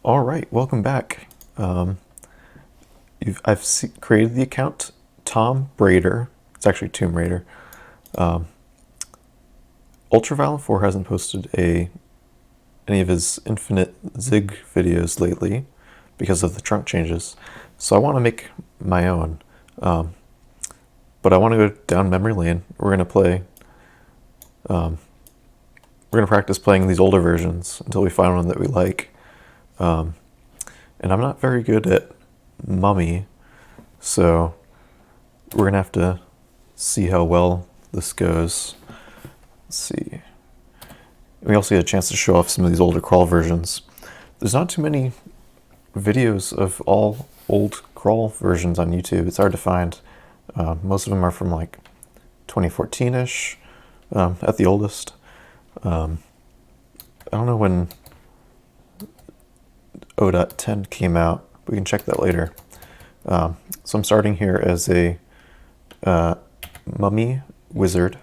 All right, welcome back. Created the account Tom Braider. It's actually Tomb Raider. Ultraviolent 4 hasn't posted any of his infinite Zig videos lately because of the trunk changes. So I want to make my own. But I want to go down memory lane. We're going to play. We're going to practice playing these older versions until we find one that we like. And I'm not very good at Mummy, so we're going to have to see how well this goes. Let's see. We also get a chance to show off some of these older crawl versions. There's not too many videos of all old crawl versions on YouTube. It's hard to find. Most of them are from like 2014-ish at the oldest. I don't know when 0.10 came out. We can check that later. So I'm starting here as a mummy wizard.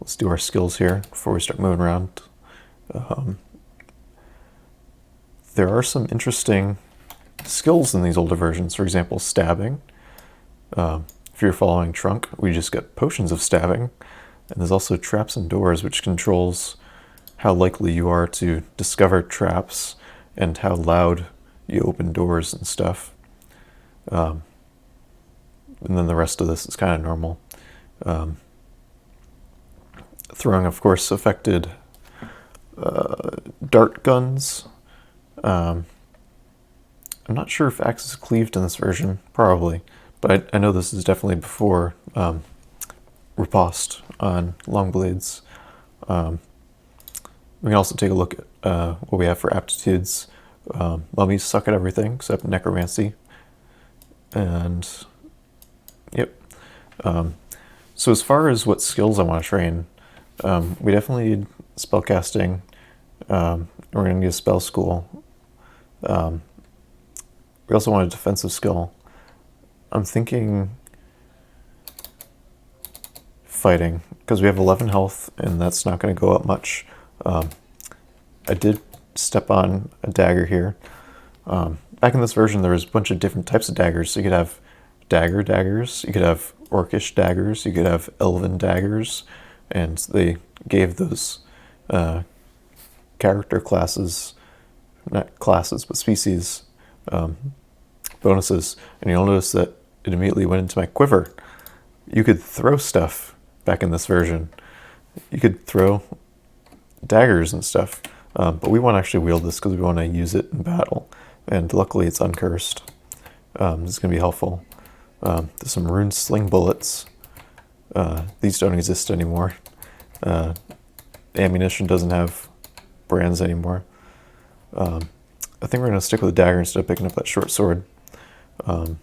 Let's do our skills here before we start moving around. There are some interesting skills in these older versions. For example, stabbing. If you're following Trunk, we just get potions of stabbing. And there's also traps and doors, which controls how likely you are to discover traps and how loud you open doors and stuff. And then the rest of this is kind of normal. Throwing, of course, affected dart guns. I'm not sure if axe is cleaved in this version, probably, but I know this is definitely before riposte on long blades. We can also take a look at what we have for aptitudes. Mummies suck at everything except necromancy. And yep. So as far as what skills I want to train, we definitely need spellcasting. We're going to need a spell school. We also want a defensive skill. I'm thinking fighting, because we have 11 health, and that's not going to go up much. I did step on a dagger here. Back in this version, there was a bunch of different types of daggers. So you could have daggers, you could have orcish daggers, you could have elven daggers, and they gave those character classes, not classes, but species bonuses. And you'll notice that it immediately went into my quiver. You could throw stuff back in this version. You could throw daggers and stuff, but we want to actually wield this because we want to use it in battle. And luckily it's uncursed. This is going to be helpful. There's some rune sling bullets. These don't exist anymore. Ammunition doesn't have brands anymore. I think we're going to stick with a dagger instead of picking up that short sword. I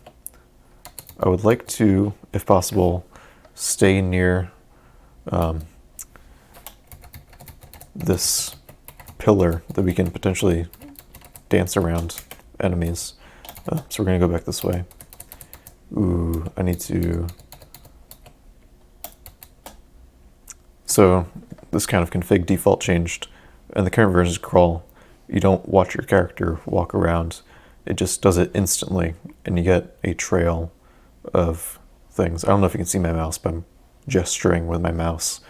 would like to, if possible, stay near this pillar that we can potentially dance around enemies. So we're going to go back this way. Ooh, I need to... So this kind of config default changed. And the current version is crawl. You don't watch your character walk around. It just does it instantly, and you get a trail of things. I don't know if you can see my mouse, but I'm gesturing with my mouse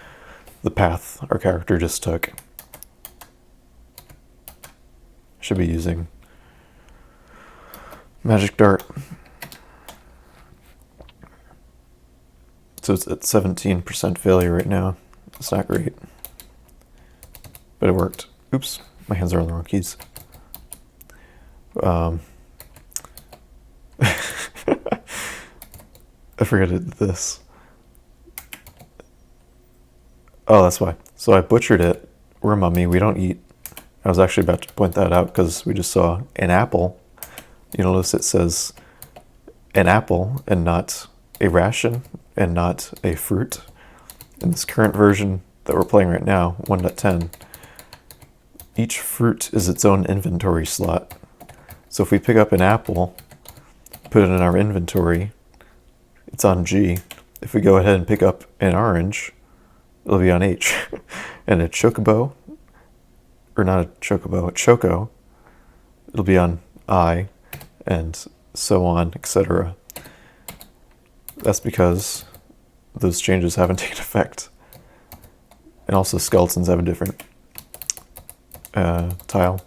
the path our character just took. Should be using magic dart. So it's at 17% failure right now. It's not great, but it worked. Oops, my hands are on the wrong keys. I forgot I did this. Oh, that's why. So I butchered it. We're a mummy. We don't eat. I was actually about to point that out because we just saw an apple. You notice it says an apple and not a ration and not a fruit. In this current version that we're playing right now, 1.10, each fruit is its own inventory slot. So if we pick up an apple, put it in our inventory, it's on G. If we go ahead and pick up an orange, it'll be on H. And a chocobo, or not a chocobo, a choco, it'll be on I, and so on, etc. That's because those changes haven't taken effect. And also skeletons have a different tile.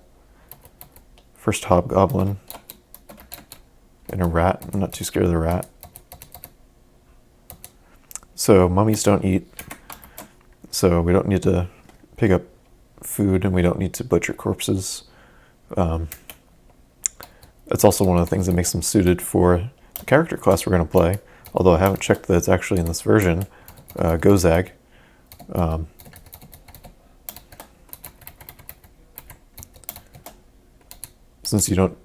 First hobgoblin and a rat. I'm not too scared of the rat. So mummies don't eat, so we don't need to pick up food, and we don't need to butcher corpses. That's also one of the things that makes them suited for the character class we're going to play, although I haven't checked that it's actually in this version, Gozag. Since you don't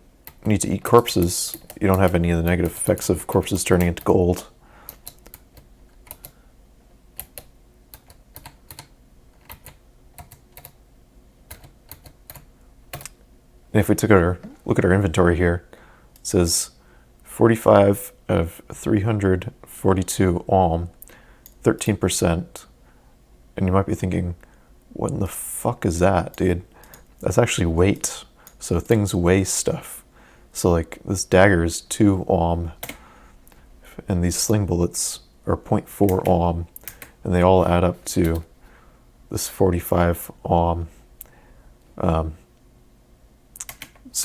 need to eat corpses, you don't have any of the negative effects of corpses turning into gold. And if we took a look at our inventory here, it says 45 of 342 alm, 13%. And you might be thinking, what in the fuck is that, dude? That's actually weight. So things weigh stuff. So like this dagger is 2 alm, and these sling bullets are 0.4 alm, and they all add up to this 45 alm.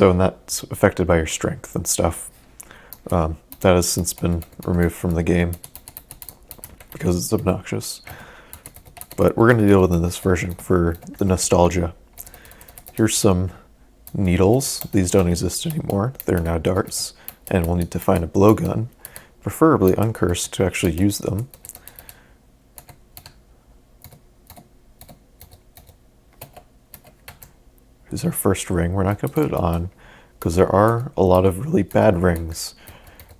And that's affected by your strength and stuff. That has since been removed from the game because it's obnoxious. But we're going to deal with it in this version for the nostalgia. Here's some needles. These don't exist anymore. They're now darts, and we'll need to find a blowgun, preferably uncursed, to actually use them. Here's our first ring. We're not going to put it on because there are a lot of really bad rings.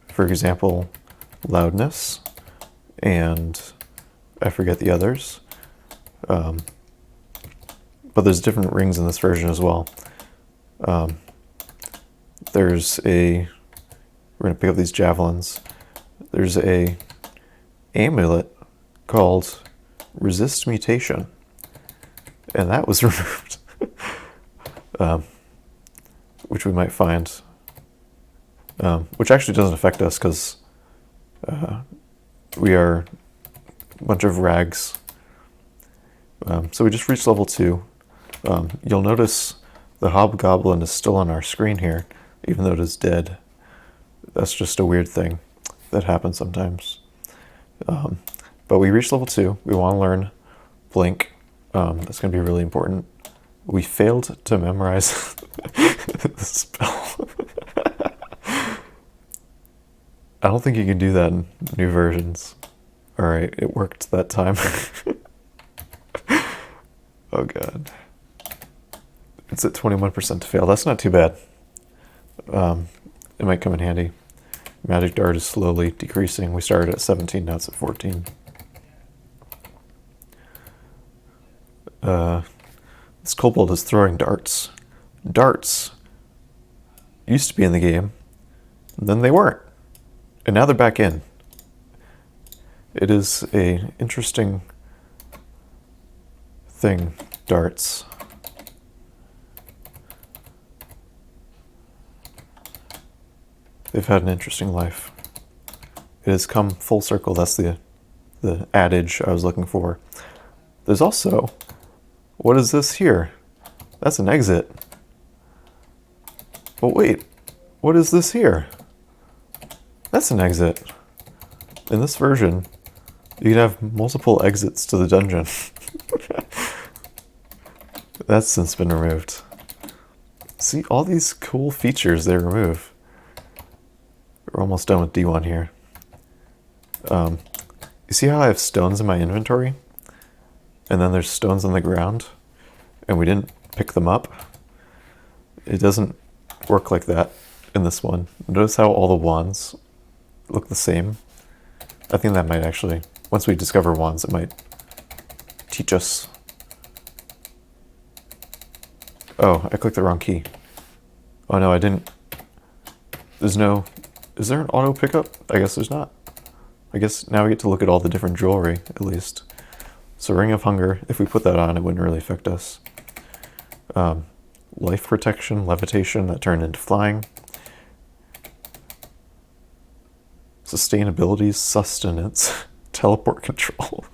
For example, loudness, and I forget the others. But there's different rings in this version as well. We're going to pick up these javelins. There's a amulet called Resist Mutation, and that was removed. Which we might find, which actually doesn't affect us because we are a bunch of rags. So we just reached level 2. You'll notice the hobgoblin is still on our screen here, even though it is dead. That's just a weird thing that happens sometimes. But we reached level 2. We want to learn Blink. That's going to be really important. We failed to memorize the spell. I don't think you can do that in new versions. Alright, it worked that time. Oh god. It's at 21% to fail. That's not too bad. It might come in handy. Magic Dart is slowly decreasing. We started at 17, now it's at 14. This kobold is throwing darts. Darts used to be in the game, then they weren't, and now they're back in. It is an interesting thing, darts. They've had an interesting life. It has come full circle. That's the adage I was looking for. There's also, what is this here? That's an exit. But wait, what is this here? That's an exit. In this version, you can have multiple exits to the dungeon. That's since been removed. See, all these cool features they remove. We're almost done with D1 here. You see how I have stones in my inventory? And then there's stones on the ground, and we didn't pick them up? It doesn't work like that in this one. Notice how all the wands look the same? I think that might actually, once we discover wands, it might teach us. Oh, I clicked the wrong key. Oh no, I didn't. Is there an auto pickup? I guess there's not. I guess now we get to look at all the different jewelry, at least. So Ring of Hunger, if we put that on, it wouldn't really affect us. life protection, levitation that turned into flying, sustainability, sustenance, teleport control.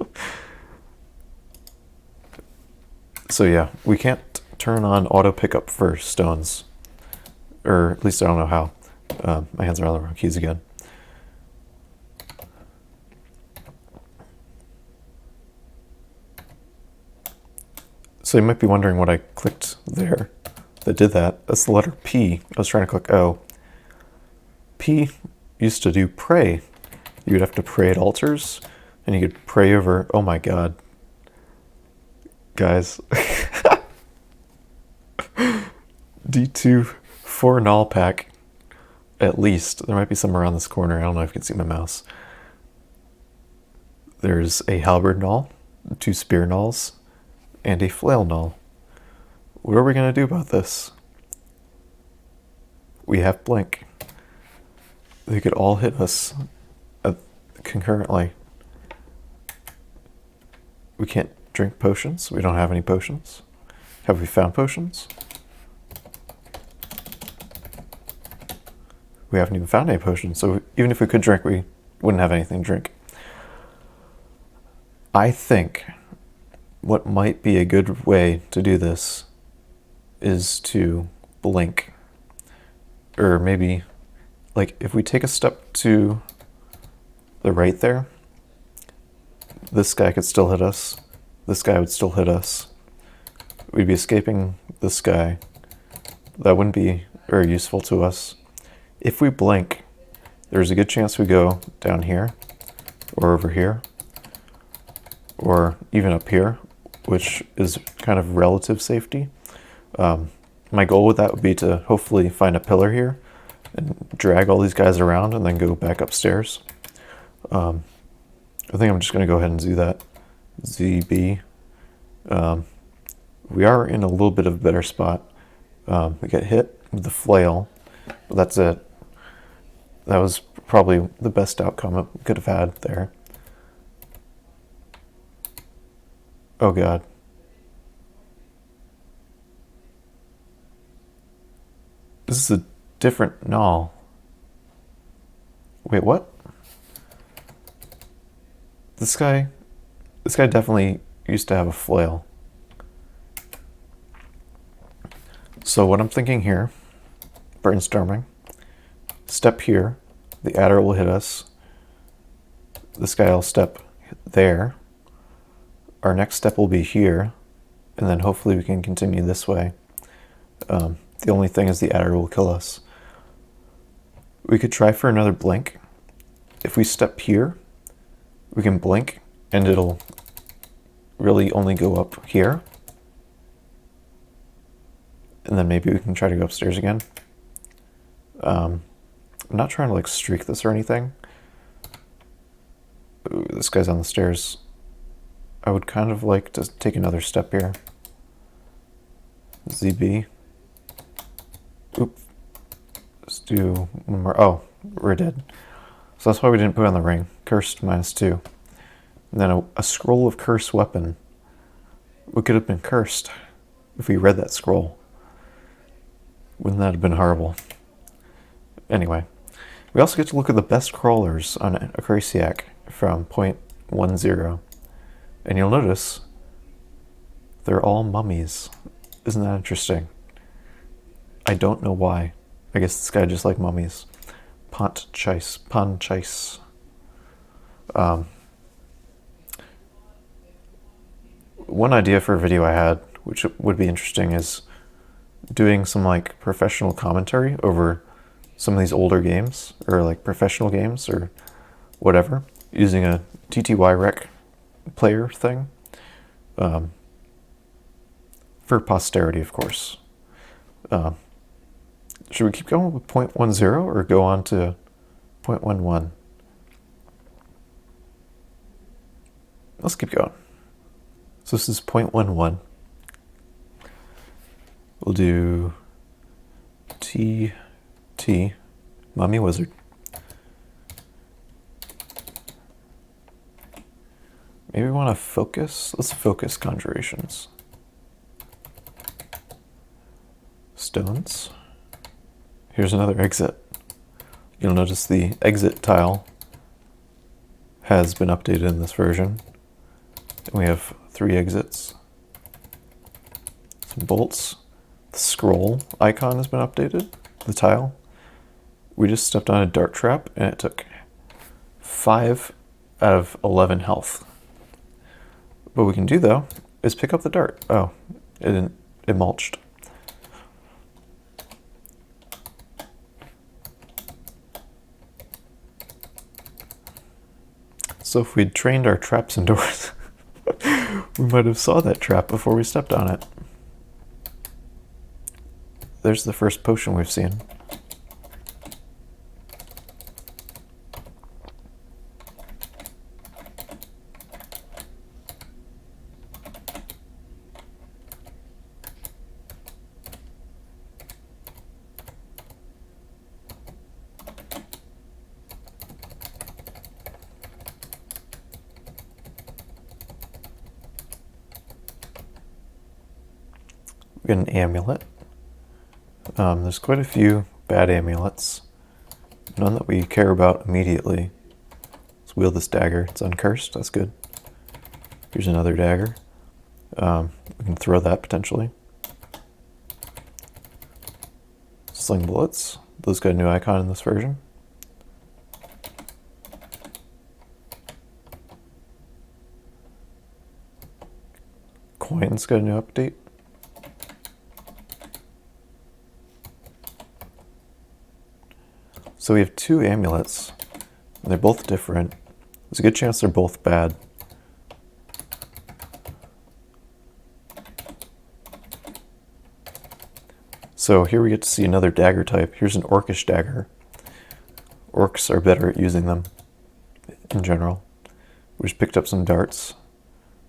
So yeah, we can't turn on auto pickup for stones, or at least I don't know how. My hands are on the wrong keys again. So you might be wondering what I clicked there that did that. That's the letter P. I was trying to click O. P used to do pray. You would have to pray at altars, and you could pray over, oh my god. Guys. D2 4 null pack, at least. There might be some around this corner. I don't know if you can see my mouse. There's a halberd null, 2 spear nulls, and a flail null. What are we going to do about this? We have blink. They could all hit us concurrently. We can't drink potions. We don't have any potions. Have we found potions? We haven't even found any potions, so even if we could drink, we wouldn't have anything to drink. I think what might be a good way to do this is to blink. Or maybe, like, if we take a step to the right there, this guy could still hit us. This guy would still hit us. We'd be escaping this guy. That wouldn't be very useful to us. If we blink, there's a good chance we go down here, or over here, or even up here, which is kind of relative safety. My goal with that would be to hopefully find a pillar here and drag all these guys around and then go back upstairs. I think I'm just going to go ahead and do that. ZB. We are in a little bit of a better spot. We get hit with the flail, but that's it. That was probably the best outcome it could have had there. Oh god. This is a different null. Wait, what? This guy definitely used to have a flail. So what I'm thinking here, brainstorming, step here, the adder will hit us. This guy will step there. Our next step will be here, and then hopefully we can continue this way. The only thing is the adder will kill us. We could try for another blink. If we step here, we can blink, and it'll really only go up here. And then maybe we can try to go upstairs again. I'm not trying to like streak this or anything. Ooh, this guy's on the stairs. I would kind of like to take another step here. ZB. Oop. Let's do one more. Oh, we're dead. So that's why we didn't put on the ring. Cursed -2. And then a scroll of curse weapon. We could have been cursed if we read that scroll. Wouldn't that have been horrible? Anyway, we also get to look at the best crawlers on Akrasiak from 0.10. And you'll notice they're all mummies. Isn't that interesting? I don't know why. I guess this guy just like mummies. Panchais. One idea for a video I had, which would be interesting, is doing some like professional commentary over some of these older games, or like professional games or whatever, using a TTY rec player thing, for posterity, of course. Should we keep going with 0.10 or go on to 0.11? Let's keep going. So this is 0.11. We'll do TT, Mummy Wizard. Maybe we want to focus. Let's focus conjurations. stones. Here's another exit. You'll notice the exit tile has been updated in this version. And we have 3 exits. Some bolts. The scroll icon has been updated, the tile. We just stepped on a dart trap and it took 5 out of 11 health. What we can do though is pick up the dart. Oh, it mulched. So if we'd trained our traps indoors, we might have saw that trap before we stepped on it. There's the first potion we've seen. We get an amulet. There's quite a few bad amulets. None that we care about immediately. Let's wield this dagger. It's uncursed. That's good. Here's another dagger. We can throw that potentially. Sling bullets. Those got a new icon in this version. Coins got a new update. So we have 2 amulets, and they're both different. There's a good chance they're both bad. So here we get to see another dagger type. Here's an orcish dagger. Orcs are better at using them in general. We just picked up some darts.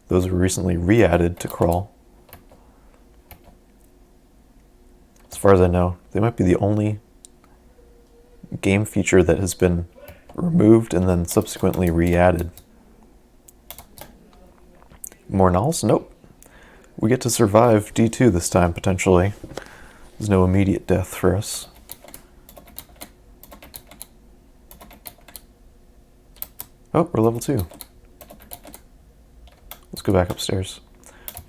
Those were recently re-added to crawl. As far as I know, they might be the only game feature that has been removed and then subsequently re-added. More nulls? Nope. We get to survive D2 this time, potentially. There's no immediate death for us. Oh, we're level 2. Let's go back upstairs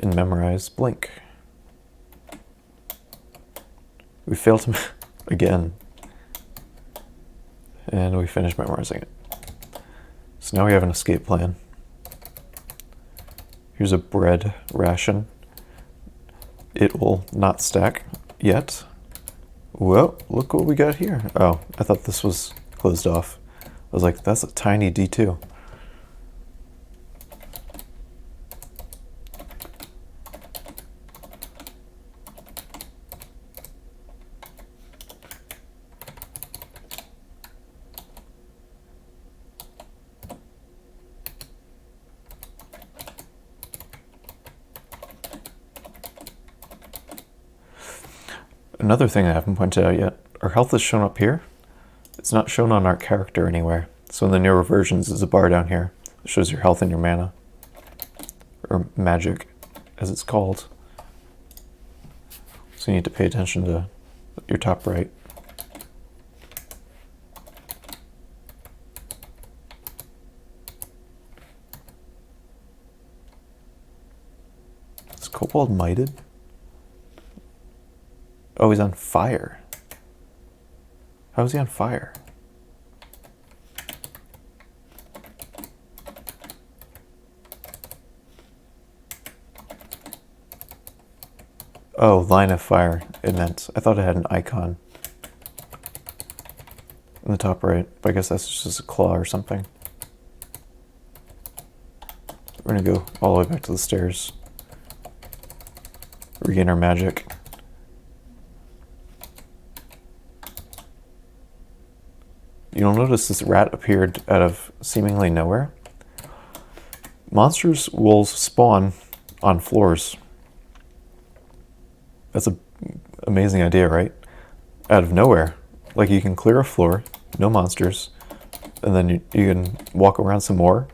and memorize Blink. We failed to again. And we finished memorizing it. So now we have an escape plan. Here's a bread ration. It will not stack yet. Well, look what we got here. Oh, I thought this was closed off. I was like, that's a tiny D2. Another thing I haven't pointed out yet, our health is shown up here. It's not shown on our character anywhere. So in the newer versions, there's a bar down here that shows your health and your mana. Or magic, as it's called. So you need to pay attention to your top right. Is Kobold mited? Oh, he's on fire. How is he on fire? Oh, line of fire, it meant. I thought it had an icon in the top right, but I guess that's just a claw or something. We're gonna go all the way back to the stairs. Regain our magic. You'll notice this rat appeared out of seemingly nowhere. Monsters will spawn on floors. That's an amazing idea, right? Out of nowhere. Like you can clear a floor, no monsters, and then you can walk around some more,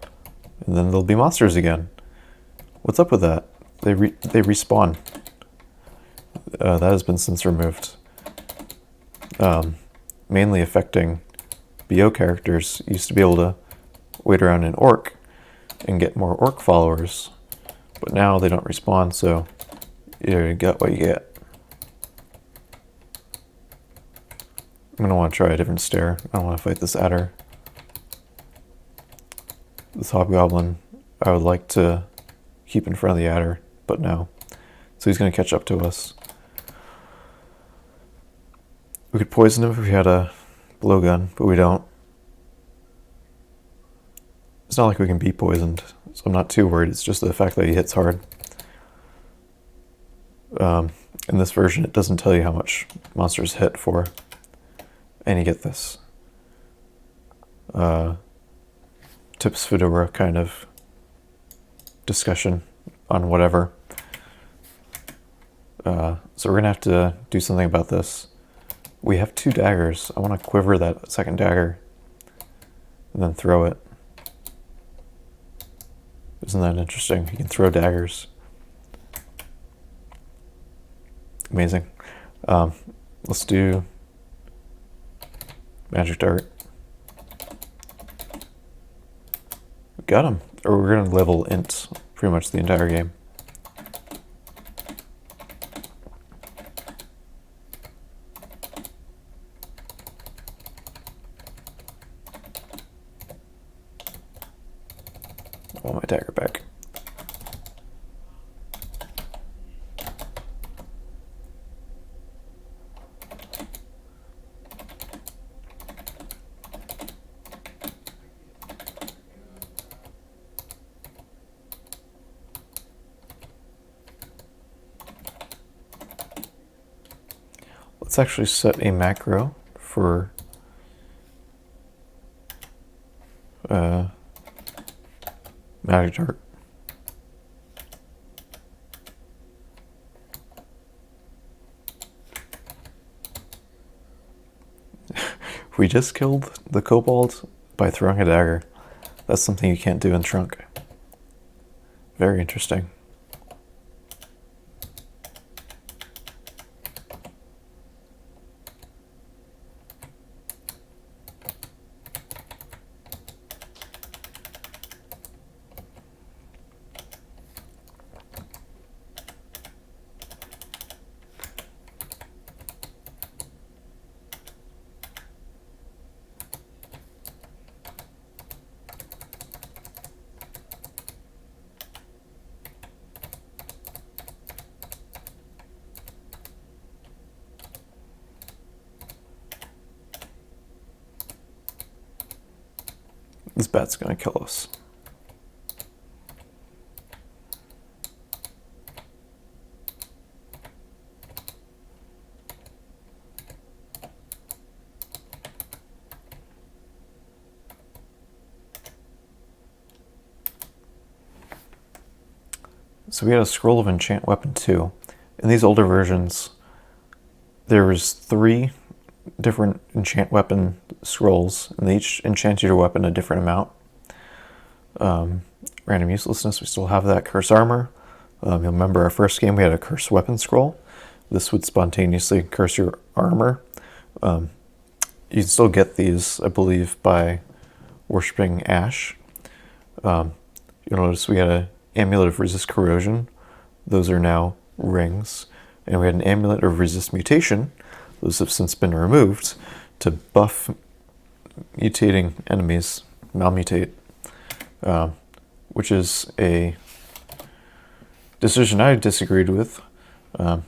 and then there'll be monsters again. What's up with that? They respawn. that has been since removed. Mainly affecting BO characters. You used to be able to wait around in Orc and get more Orc followers, but now they don't respawn, so you get what you get. I'm gonna want to try a different stair. I don't want to fight this adder. This hobgoblin I would like to keep in front of the adder, but no. So he's gonna catch up to us. We could poison him if we had a blowgun, but we don't. It's not like we can be poisoned, so I'm not too worried. It's just the fact that he hits hard. In this version, it doesn't tell you how much monsters hit for. And you get this Tips Fedora kind of discussion on whatever. So we're gonna have to do something about this. We have 2 daggers. I want to quiver that second dagger and then throw it. Isn't that interesting? You can throw daggers. Amazing. Let's do magic dart. Got him. Or we're going to level int pretty much the entire game. I want my dagger back. Let's actually set a macro for magic dart. We just killed the kobold by throwing a dagger. That's something you can't do in Trunk. Very interesting. This bat's gonna kill us. So we had a scroll of enchant weapon 2. In these older versions, there was 3 different enchant weapon scrolls, and they each enchant your weapon a different amount. Random uselessness, we still have that. Curse armor. You'll remember our first game we had a curse weapon scroll. This would spontaneously curse your armor. You can still get these, I believe, by worshipping Ash. You'll notice we had an amulet of resist corrosion. Those are now rings. And we had an amulet of resist mutation. Those have since been removed to buff mutating enemies, malmutate, which is a decision I disagreed with. And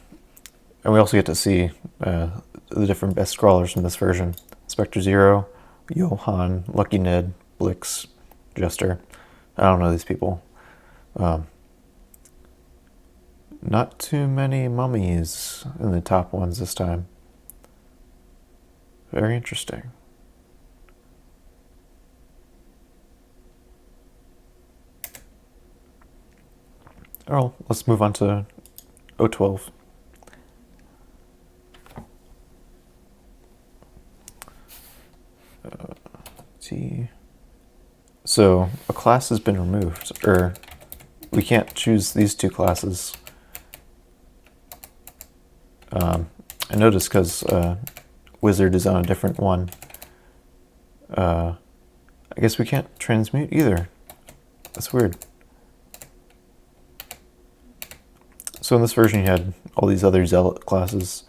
we also get to see the different best scrawlers from this version. Spectre Zero, Johan, Lucky Ned, Blix, Jester. I don't know these people. Not too many mummies in the top ones this time. Very interesting. Oh, let's move on to 012. See. So a class has been removed, or we can't choose these 2 classes. I noticed because Wizard is on a different one. I guess we can't transmute either. That's weird. So in this version you had all these other Zealot classes.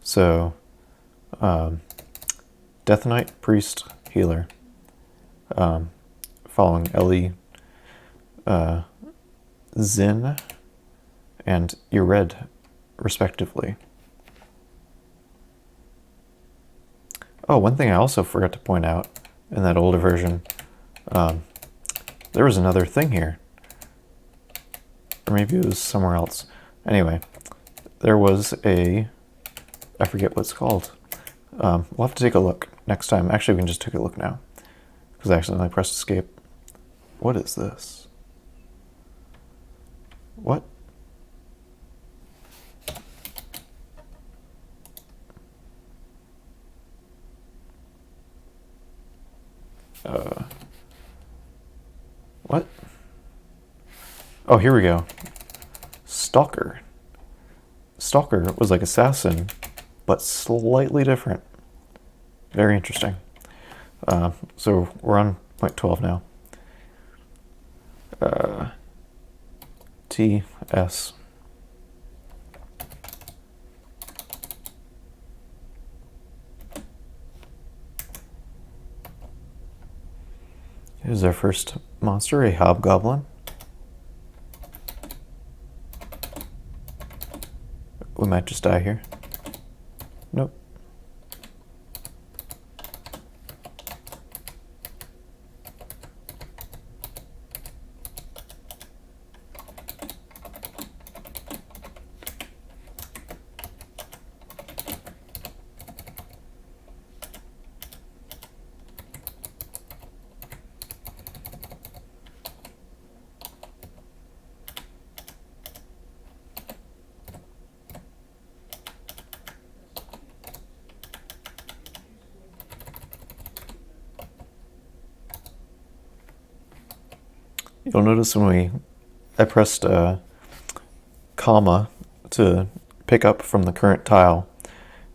So Death Knight, Priest, Healer. Following Ellie, Zin, and Yered, respectively. Oh, one thing I also forgot to point out in that older version, there was another thing here. Or maybe it was somewhere else. Anyway, there was a, I forget what it's called. We'll have to take a look next time. Actually, we can just take a look now, because I accidentally pressed escape. What is this? What? What? Oh, here we go. Stalker. Stalker was like Assassin, but slightly different. Very interesting. So we're on point 12 now. TS. Here's our first monster, a hobgoblin. We might just die here. Nope. You'll notice when I pressed comma to pick up from the current tile,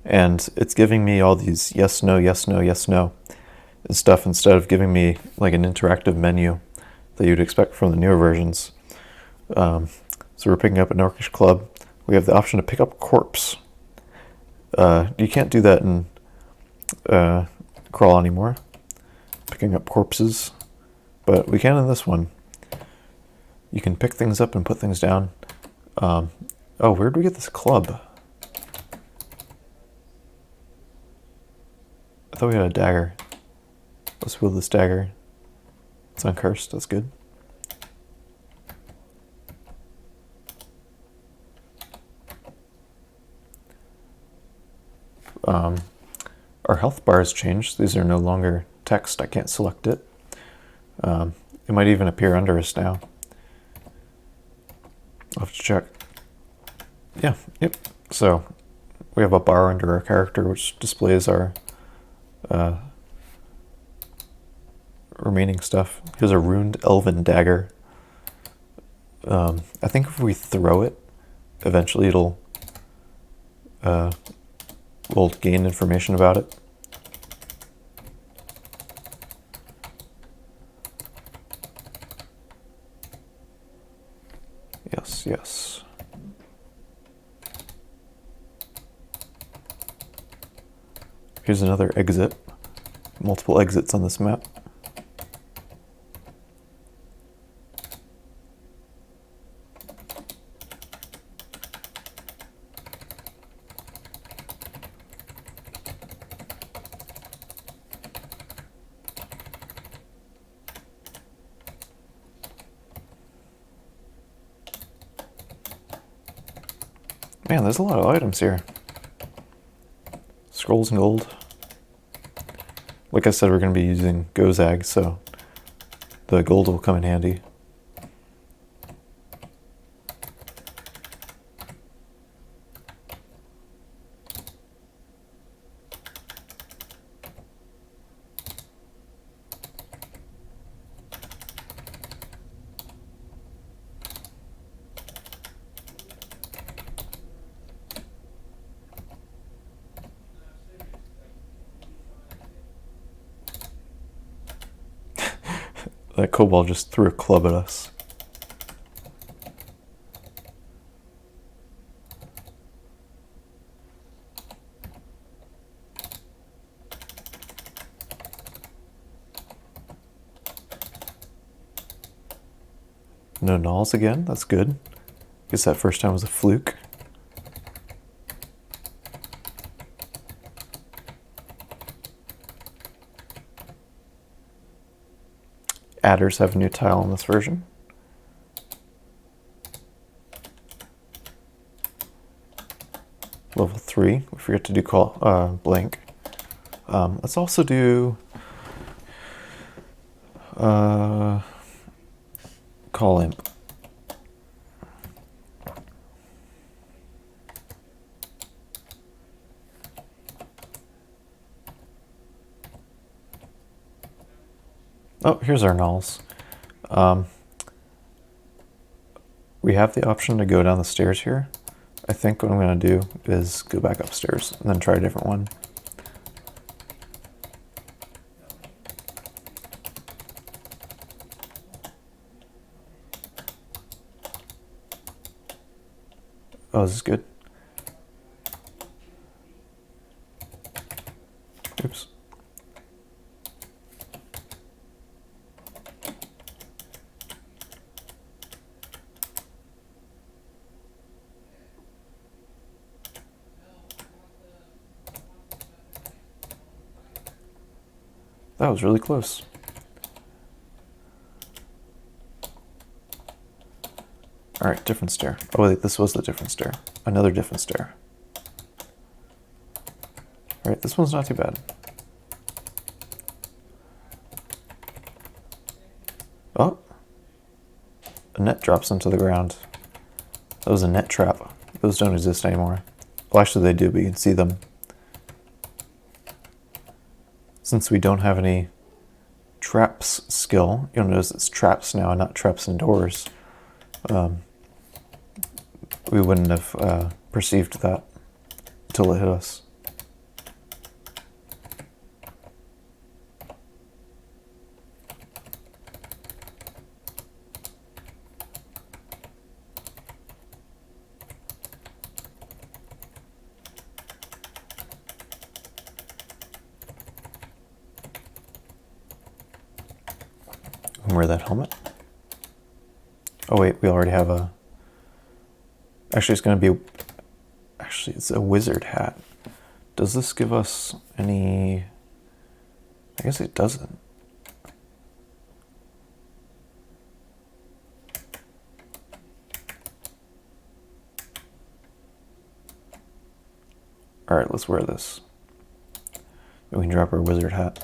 and it's giving me all these yes, no, yes, no, yes, no, and stuff instead of giving me like an interactive menu that you'd expect from the newer versions. So we're picking up an Orcish club. We have the option to pick up corpse. You can't do that in Crawl anymore, picking up corpses, but we can in this one. You can pick things up and put things down. Oh, where'd we get this club? I thought we had a dagger. Let's wield this dagger. It's uncursed, that's good. Our health bar has changed. These are no longer text. I can't select it. It might even appear under us now. I'll have to check. Yeah, yep. So we have a bar under our character which displays our remaining stuff. Here's a runed elven dagger. I think if we throw it, eventually it'll we'll gain information about it. Yes, yes. Here's another exit. Multiple exits on this map. Man, there's a lot of items here. Scrolls and gold. Like I said, we're going to be using Gozag, so the gold will come in handy. That kobold just threw a club at us. No gnolls again, that's good. Guess that first time was a fluke. Adders have a new tile in this version. Level 3, we forget to do blank. Let's also do call imp. Oh, here's our gnolls. We have the option to go down the stairs here. I think what I'm going to do is go back upstairs and then try a different one. Oh, this is good. Oops. That was really close. All right, different stair. Oh wait, this was the different stair. Another different stair. All right, this one's not too bad. Oh, a net drops into the ground. That was a net trap. Those don't exist anymore. Well, actually they do, but you can see them. Since we don't have any traps skill, you'll notice it's traps now and not traps and doors. We wouldn't have perceived that until it hit us. Wear that helmet. Oh wait, we already have a... Actually, it's going to be... Actually, it's a wizard hat. Does this give us any... I guess it doesn't. Alright, let's wear this. We can drop our wizard hat.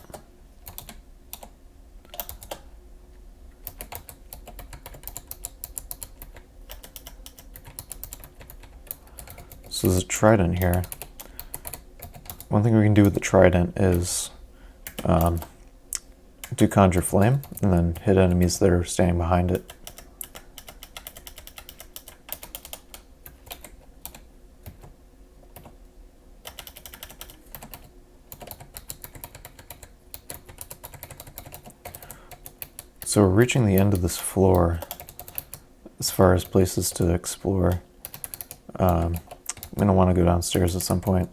So there's a trident here. One thing we can do with the trident is do conjure flame and then hit enemies that are standing behind it. So we're reaching the end of this floor as far as places to explore. I'm going to want to go downstairs at some point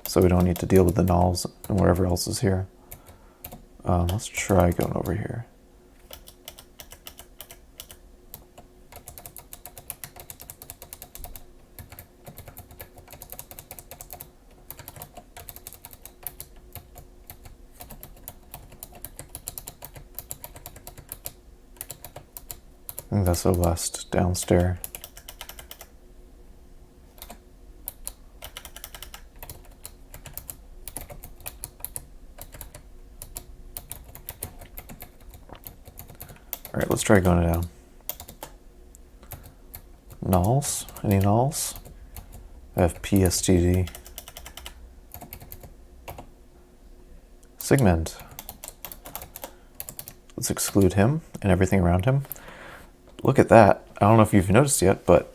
so we don't need to deal with the gnolls and whatever else is here. Let's try going over here. I think that's the last downstairs. All right, let's try going down. Gnolls? Any gnolls? I have PSTD. Sigmund. Let's exclude him and everything around him. Look at that. I don't know if you've noticed yet, but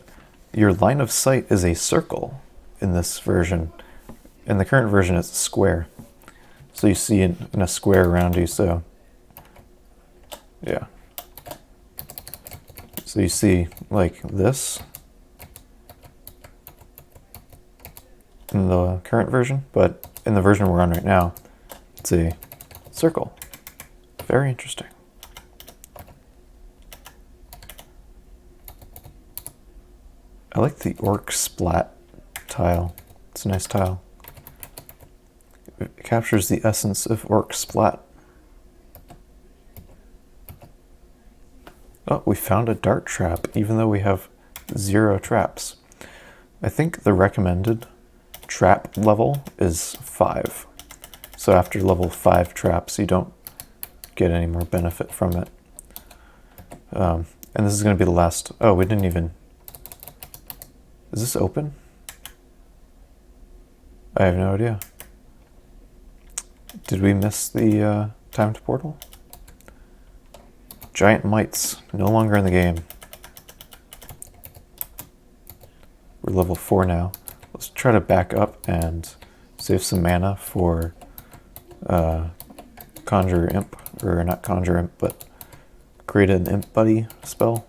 your line of sight is a circle in this version. In the current version, it's a square. So you see in a square around you, so yeah. So you see like this in the current version, but in the version we're on right now, it's a circle. Very interesting. I like the orc splat tile. It's a nice tile. It captures the essence of orc splat. Oh, we found a dart trap, even though we have 0 traps. I think the recommended trap level is 5. So after level 5 traps, you don't get any more benefit from it. And this is going to be the last. Oh, we didn't even. Is this open? I have no idea. Did we miss the timed portal? Giant mites, no longer in the game. We're level 4 now. Let's try to back up and save some mana for Conjure Imp, or not Conjure Imp, but create an Imp Buddy spell.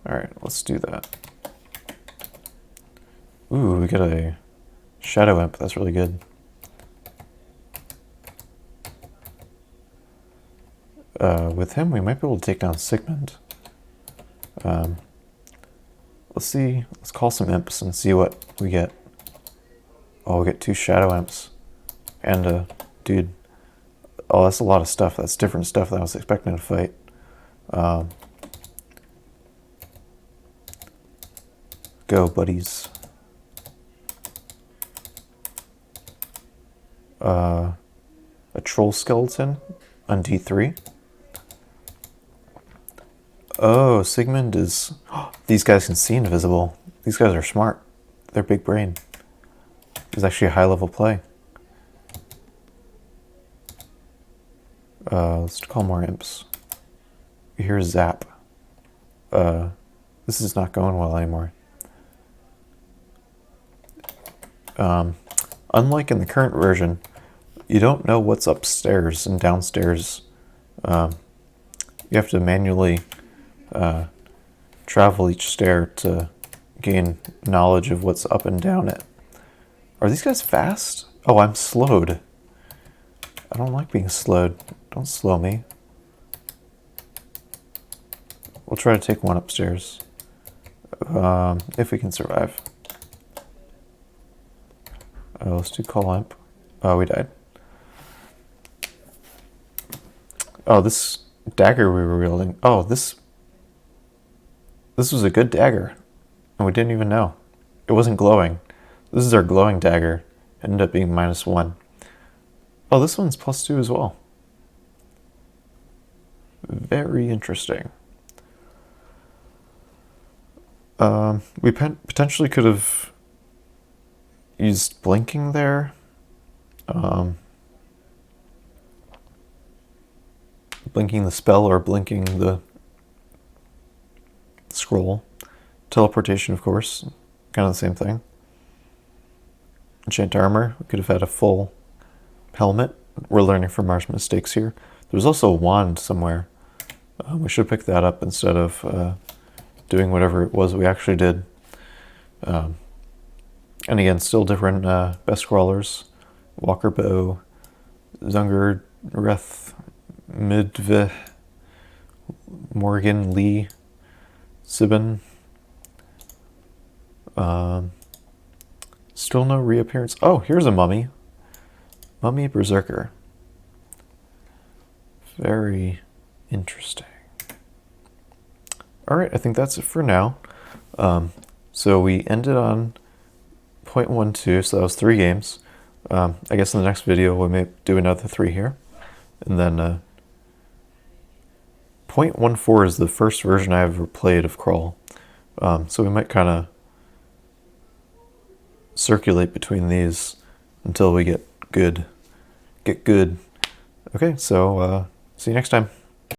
Alright, let's do that. Ooh, we get a Shadow Imp, that's really good. With him, we might be able to take down Sigmund. Let's see, let's call some imps and see what we get. Oh, we get 2 Shadow Imps. And a dude. Oh, that's a lot of stuff. That's different stuff than I was expecting to fight. Go, buddies. A troll skeleton on D3. Oh, Sigmund is... These guys can see invisible. These guys are smart. They're big brain. It's actually a high level play. Let's call more imps. Here's Zap. This is not going well anymore. Unlike in the current version, you don't know what's upstairs and downstairs. You have to manually travel each stair to gain knowledge of what's up and down it. Are these guys fast? Oh, I'm slowed. I don't like being slowed. Don't slow me. We'll try to take one upstairs. If we can survive. Let's do Call Imp. Oh, we died. Oh, this dagger we were wielding. Oh, this was a good dagger. And we didn't even know. It wasn't glowing. This is our glowing dagger. It ended up being -1. Oh, this one's +2 as well. Very interesting. We potentially could have used blinking there. Blinking the spell or blinking the scroll. Teleportation, of course. Kind of the same thing. Enchant armor. We could have had a full helmet. We're learning from our mistakes here. There's also a wand somewhere. We should pick that up instead of doing whatever it was we actually did. And again, still different best crawlers. Walker Bow, Zunger, Reth, Midve, Morgan, Lee, Sibin. Still no reappearance. Oh, here's a mummy. Mummy Berserker. Very interesting. Alright, I think that's it for now. So we ended on 0.12, so that was 3 games. I guess in the next video we may do another 3 here. And then 0.14 is the first version I ever played of Crawl. So we might kind of circulate between these until we get good. Okay, so see you next time.